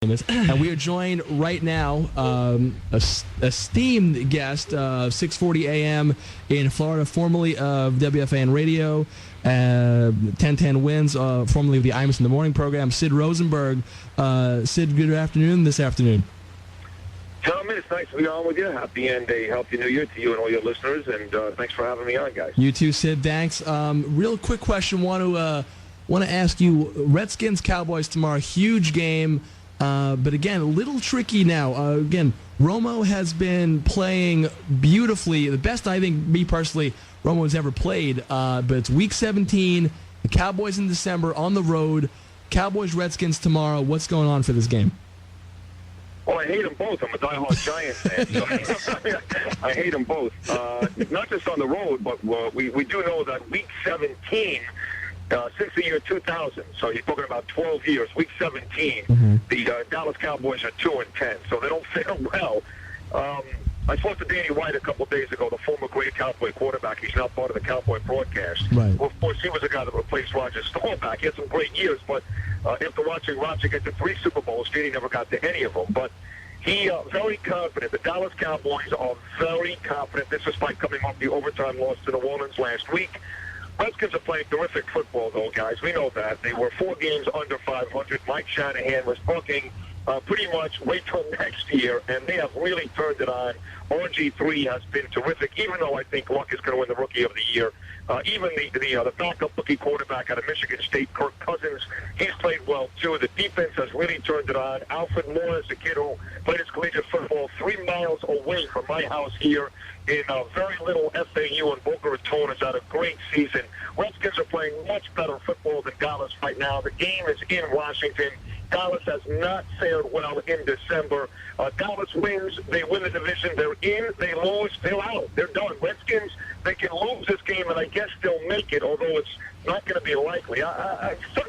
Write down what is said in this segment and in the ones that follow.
And we are joined right now, esteemed guest of 6:40 a.m. in Florida, formerly of WFAN Radio, 1010 Wins, formerly of the Imus in the Morning program, Sid Rosenberg. Sid, good afternoon this afternoon. Tom, it's nice to be on with you. Happy and a healthy New Year to you and all your listeners, and thanks for having me on, guys. You too, Sid. Thanks. Real quick question. Want to ask you, Redskins Cowboys tomorrow, huge game. But again, a little tricky now. Again, Romo has been playing beautifully. The best, I think, me personally, Romo has ever played. But it's Week 17. The Cowboys in December on the road. Cowboys-Redskins tomorrow. What's going on for this game? Well, I hate them both. I'm a diehard Giants fan. So I hate them both. Not just on the road, but we do know that Week 17... since the year 2000, so you're talking about 12 years, Week 17, the Dallas Cowboys are 2-10, so they don't fare well. I spoke to Danny White a couple of days ago, the former great Cowboy quarterback. He's now part of the Cowboy broadcast. Right. Well, of course, he was a guy that replaced Roger Staubach. He had some great years, but after watching Roger get to 3 Super Bowls, Danny never got to any of them. But he very confident. The Dallas Cowboys are very confident. This is by coming off the overtime loss to New Orleans last week. Redskins are playing terrific football, though, guys. We know that. They were 4 games under 500. Mike Shanahan was talking pretty much wait till next year, and they have really turned it on. RG3 has been terrific, even though I think Luck is going to win the Rookie of the Year. Even the backup rookie quarterback out of Michigan State, Kirk Cousins, he's played well, too. The defense has really turned it on. Alfred Morris, a kid who played his collegiate football 3 miles away from my house here in very little FAU in Boca Raton, has had a great season. Redskins are playing much better football than Dallas right now. The game is in Washington. Dallas has not fared well in December. Dallas wins. They win the division. They're in. They lose. They're out. They're done. Redskins, they can lose this game and I guess they'll make it, although it's not going to be likely.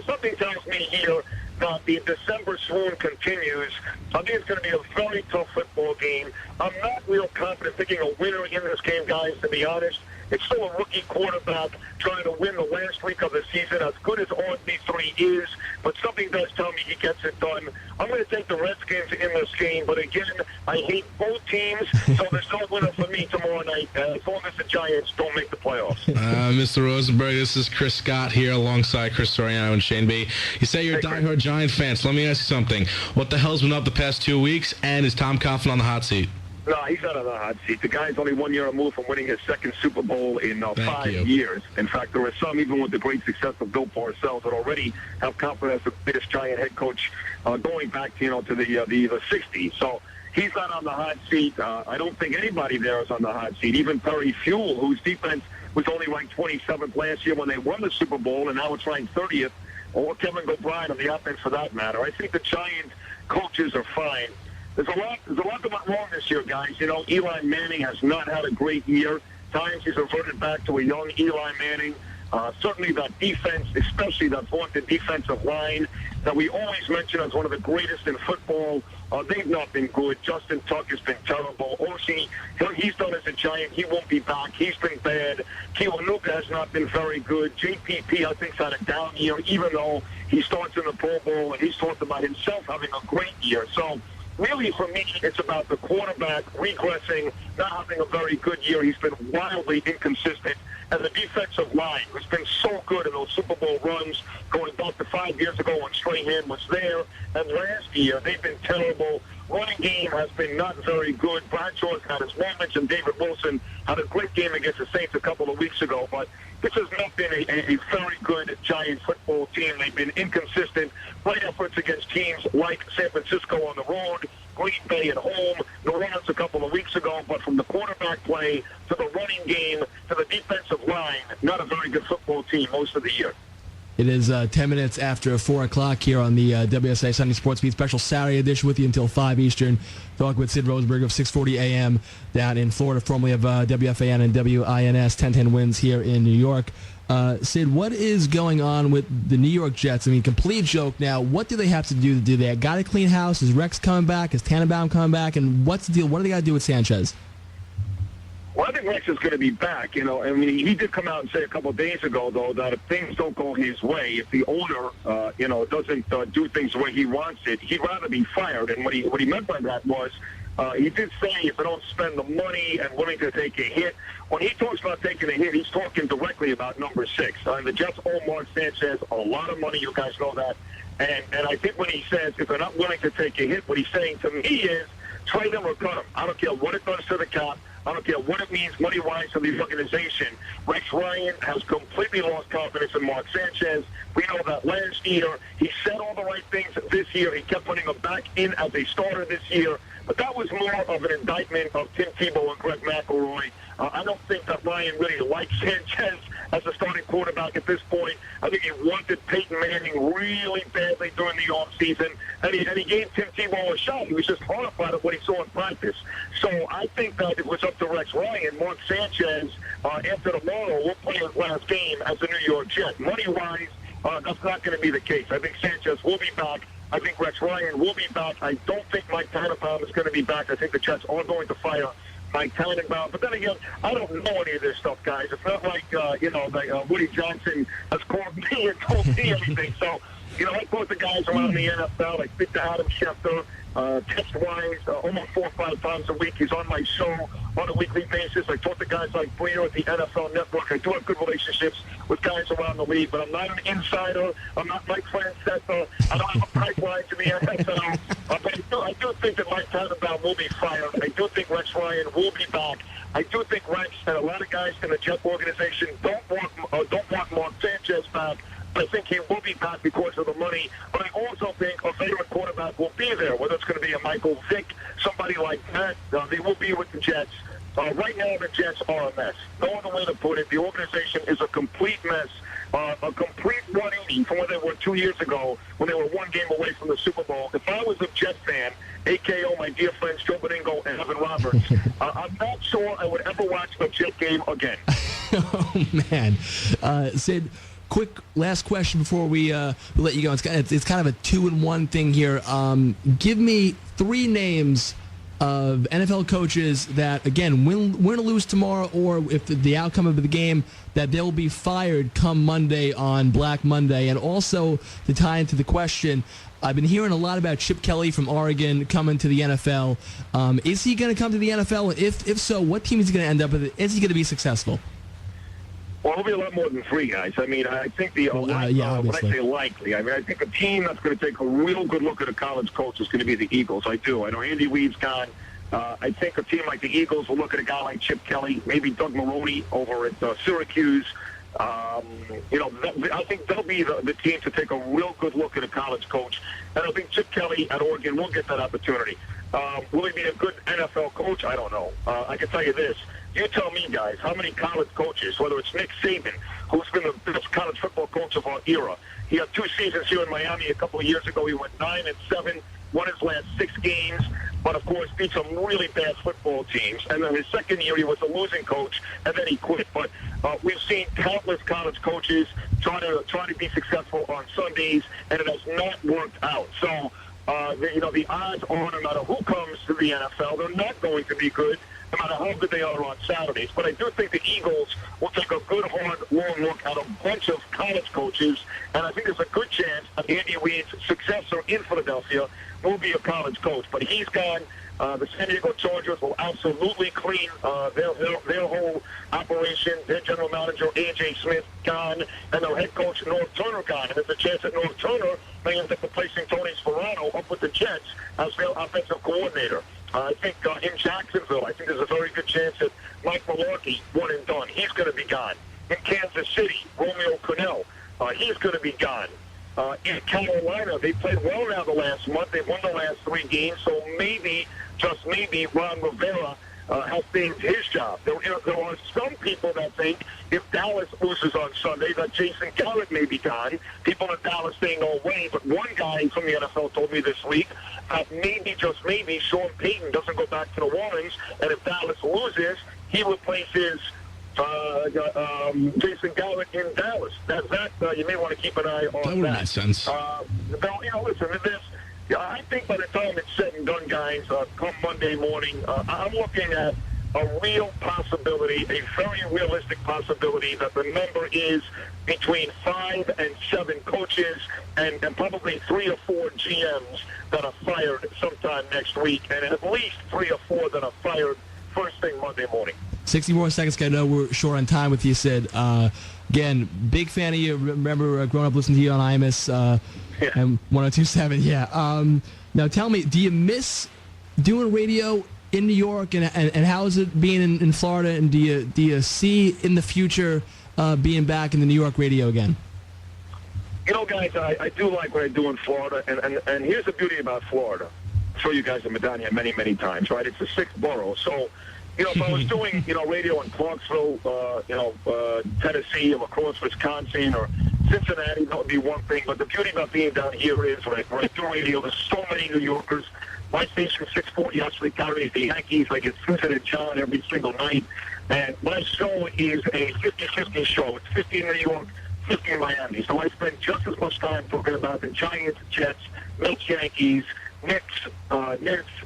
Something tells me here that the December swoon continues. I think it's going to be a very tough football game. I'm not real confident picking a winner in this game, guys, to be honest. It's still a rookie quarterback trying to win the last week of the season, as good as RG3 is, but something does tell me he gets it done. I'm going to take the Redskins in this game, but again, I hate both teams, so there's no winner for me tomorrow night, as long as the Giants don't make the playoffs. Mr. Rosenberg, this is Chris Scott here alongside Chris Soriano and Shane B. You say you're a diehard Giant fan, so let me ask you something. What the hell's been up the past 2 weeks, and is Tom Coughlin on the hot seat? No, he's not on the hot seat. The guy's only 1 year removed from winning his 2nd Super Bowl in 5 years. In fact, there are some, even with the great success of Bill Parcells, that already have confidence of the biggest Giant head coach going back to the 60s. So he's not on the hot seat. I don't think anybody there is on the hot seat. Even Perry Fuel, whose defense was only ranked 27th last year when they won the Super Bowl, and now it's ranked 30th, or Kevin O'Brien on the offense for that matter. I think the Giant coaches are fine. There's a lot that went wrong this year, guys. Eli Manning has not had a great year. Times he's reverted back to a young Eli Manning. Certainly that defense, especially that vaunted defensive line that we always mention as one of the greatest in football, they've not been good. Justin Tuck has been terrible. Oshie, he's done as a Giant. He won't be back. He's been bad. Kiwanuka has not been very good. JPP, I think, has had a down year, even though he starts in the Pro Bowl, and he's talked about himself having a great year. So, really, for me, it's about the quarterback regressing, not having a very good year. He's been wildly inconsistent. And the defensive line has been so good in those Super Bowl runs going back to 5 years ago when Strahan was there. And last year, they've been terrible. Running game has been not very good. Bradshaw's had his moments, and David Wilson had a great game against the Saints a couple of weeks ago. But this has not been a very good Giant football team. They've been inconsistent. Great efforts against teams like San Francisco on the road, Green Bay at home, New Orleans a couple of weeks ago. But from the quarterback play to the running game to the defensive line, not a very good football team most of the year. It is 10 minutes after 4 o'clock here on the WSIA Sunday Sports Beat special Saturday edition with you until 5 Eastern. Talking with Sid Rosenberg of 6:40 a.m. down in Florida, formerly of WFAN and WINS, 1010 Wins here in New York. Sid, what is going on with the New York Jets? I mean, complete joke now. What do they have to do? Do they got to clean house? Is Rex coming back? Is Tannenbaum coming back? And what's the deal? What do they got to do with Sanchez? Well, I think Rex is going to be back. You know, I mean, he did come out and say a couple of days ago, though, that if things don't go his way, if the owner, doesn't do things the way he wants it, he'd rather be fired. And what he meant by that was, he did say if I don't spend the money and willing to take a hit. When he talks about taking a hit, he's talking directly about number 6. The Jets owe Mark Sanchez a lot of money. You guys know that. And I think when he says if they're not willing to take a hit, what he's saying to me is trade him or cut him. I don't care what it does to the cap. I don't care what it means money-wise to the organization. Rex Ryan has completely lost confidence in Mark Sanchez. We know that last year. He said all the right things this year. He kept putting him back in as a starter this year. But that was more of an indictment of Tim Tebow and Greg McElroy. I don't think that Ryan really likes Sanchez as a starting quarterback at this point. I think he wanted Peyton Manning really badly during the offseason, and he gave Tim Tebow a shot. He was just horrified at what he saw in practice. So I think that it was up to Rex Ryan. Mark Sanchez, after tomorrow, will play his last game as a New York Jet. Money-wise, that's not going to be the case. I think Sanchez will be back. I think Rex Ryan will be back. I don't think Mike Tannenbaum is going to be back. I think the Jets are going to fire Mike Tannenbaum. But then again, I don't know any of this stuff, guys. It's not like, Woody Johnson has called me and told me anything. So, I talk to guys around the NFL. I speak to Adam Schefter, text-wise, almost 4 or 5 times a week. He's on my show on a weekly basis. I talk to guys like Breer at the NFL Network. I do have good relationships with guys around the league, but I'm not an insider. I'm not Mike Francesa. I don't have a pipeline to the NFL. But I do think that Mike Tannenbaum will be fired. I do think Rex Ryan will be back. I do think Rex and a lot of guys in the Jet organization don't want Mark Sanchez back. I think he will be back because of the money. But I also think a veteran quarterback will be there, whether it's going to be a Michael Vick, somebody like that. They will be with the Jets. Right now, the Jets are a mess. No other way to put it. The organization is a complete mess. A complete 180 from where they were 2 years ago when they were one game away from the Super Bowl. If I was a Jet fan, AKO my dear friends Joe Beningo and Evan Roberts, I'm not sure I would ever watch a Jet game again. Oh, man. Sid, quick last question before we let you go. It's kind of a 2-in-1 thing here. Give me 3 names of NFL coaches that, again, win or lose tomorrow, or if the outcome of the game, that they'll be fired come Monday on Black Monday. And also, to tie into the question, I've been hearing a lot about Chip Kelly from Oregon coming to the NFL. Is he going to come to the NFL? If so, what team is he going to end up with? Is he going to be successful? Well, it'll be a lot more than 3 guys. I mean, I think when I say likely, I mean, I think a team that's going to take a real good look at a college coach is going to be the Eagles. I do. I know Andy Reid's gone. I think a team like the Eagles will look at a guy like Chip Kelly, maybe Doug Marrone over at Syracuse. I think they'll be the team to take a real good look at a college coach. And I think Chip Kelly at Oregon will get that opportunity. Will he be a good NFL coach? I don't know. I can tell you this. You tell me, guys, how many college coaches, whether it's Nick Saban, who's been the best college football coach of our era. He had 2 seasons here in Miami a couple of years ago. He went 9-7, won his last 6 games, but, of course, beat some really bad football teams. And then his second year, he was a losing coach, and then he quit. But we've seen countless college coaches try to be successful on Sundays, and it has not worked out. So, the odds are, no matter who comes to the NFL, they're not going to be good, no matter how good they are on Saturdays. But I do think the Eagles will take a good, hard, long look at a bunch of college coaches, and I think there's a good chance that Andy Reid's successor in Philadelphia will be a college coach. But he's gone. The San Diego Chargers will absolutely clean their whole operation. Their general manager, A.J. Smith, gone, and their head coach, North Turner, gone. And there's a chance that North Turner may end up replacing Tony Soriano up with the Jets as their offensive coordinator. I think in Jacksonville, I think there's a very good chance that Mike Mularkey, one and done, he's going to be gone. In Kansas City, Romeo Crennel, he's going to be gone. In Carolina, they played well now the last month. They won the last 3 games, so maybe, just maybe, Ron Rivera has saved his job. There are some people that think if Dallas loses on Sunday, that Jason Garrett may be gone. People in Dallas saying no way, but one guy from the NFL told me this week that maybe, just maybe, Sean Payton doesn't go back to the Warrens, and if Dallas loses, he replaces Jason Garrett in Dallas. You may want to keep an eye on that. That would make sense. Listen, I think by the time it's said and done, guys, come Monday morning, I'm looking at a real possibility, a very realistic possibility that the number is between 5 and 7 coaches and probably 3 or 4 GMs that are fired sometime next week, and at least 3 or 4 that are fired first thing Monday morning. 60 more seconds. I know we're short on time with you, Sid. Again, big fan of you. Remember growing up listening to you on IMUS and 102.7. Yeah. Now tell me, do you miss doing radio in New York, and how is it being in Florida? And do you see in the future being back in the New York radio again? You know, guys, I do like what I do in Florida, and here's the beauty about Florida. I'm sure you guys have been down here many, many times, right? It's the 6th borough, so. You know, if I was doing, radio in Clarksville, Tennessee, or across Wisconsin, or Cincinnati, that would be one thing. But the beauty about being down here is when I do radio, there's so many New Yorkers. My station, 640, actually carries the Yankees. I get Susan and John every single night. And my show is a 50-50 show. It's 50 in New York, 50 in Miami. So I spend just as much time talking about the Giants, Jets, Mets, Yankees, Knicks,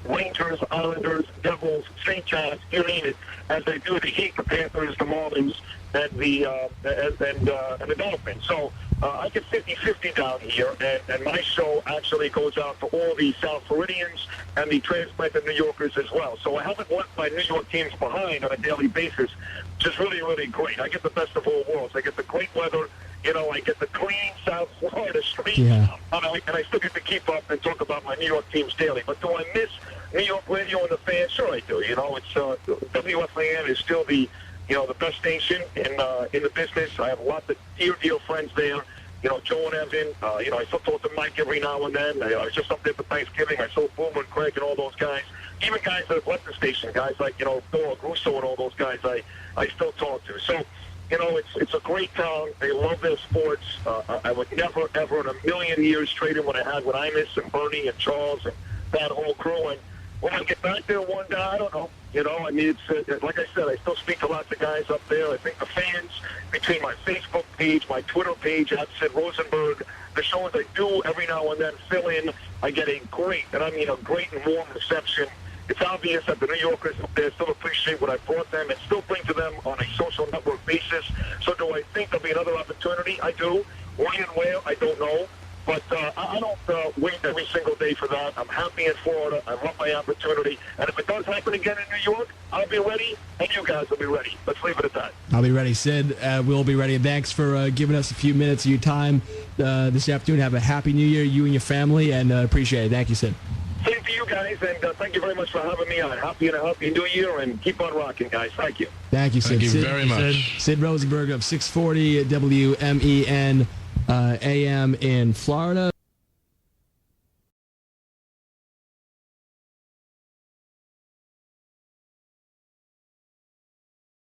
Rangers, Islanders, Devils, St. John's, you name it, as they do the Heat, the Panthers, the Marlins, and the Dolphins. So I get 50-50 down here, and my show actually goes out to all the South Floridians and the transplanted New Yorkers as well. So I haven't left my New York teams behind on a daily basis, which is really, really great. I get the best of all worlds. I get the great weather. I get the clean South Florida streets, and I still get to keep up and talk about my New York teams daily. But do I miss New York radio and the fans? Sure I do. It's WSIA is still the best station in the business. I have lots of dear friends there. Joe and Evan. I still talk to Mike every now and then. I was just up there for Thanksgiving. I saw Boomer and Craig and all those guys. Even guys that have left the station, guys like Bill Russo and all those guys. I still talk to. So. It's a great town. They love their sports. I would never, ever in a million years trade in what I had with Imus and Bernie and Charles and that whole crew. And when I get back there one day, I don't know. It's like I said, I still speak to lots of guys up there. I think the fans, between my Facebook page, my Twitter page, at Sid Rosenberg, the shows I do every now and then fill in, I get a great, and I mean a great and warm reception. It's obvious that the New Yorkers up there still appreciate what I brought them and still bring to them on a social network basis. So do I think there'll be another opportunity? I do. When and where, I don't know. But I don't wait every single day for that. I'm happy in Florida. I love my opportunity. And if it does happen again in New York, I'll be ready, and you guys will be ready. Let's leave it at that. I'll be ready, Sid. We'll be ready. Thanks for giving us a few minutes of your time this afternoon. Have a happy New Year, you and your family, and appreciate it. Thank you, Sid. Same to you guys, and thank you very much for having me on. Happy New Year, and keep on rocking, guys. Thank you. Thank you, Sid. Thank you very much. Sid Rosenberg of 640 WMEN AM in Florida.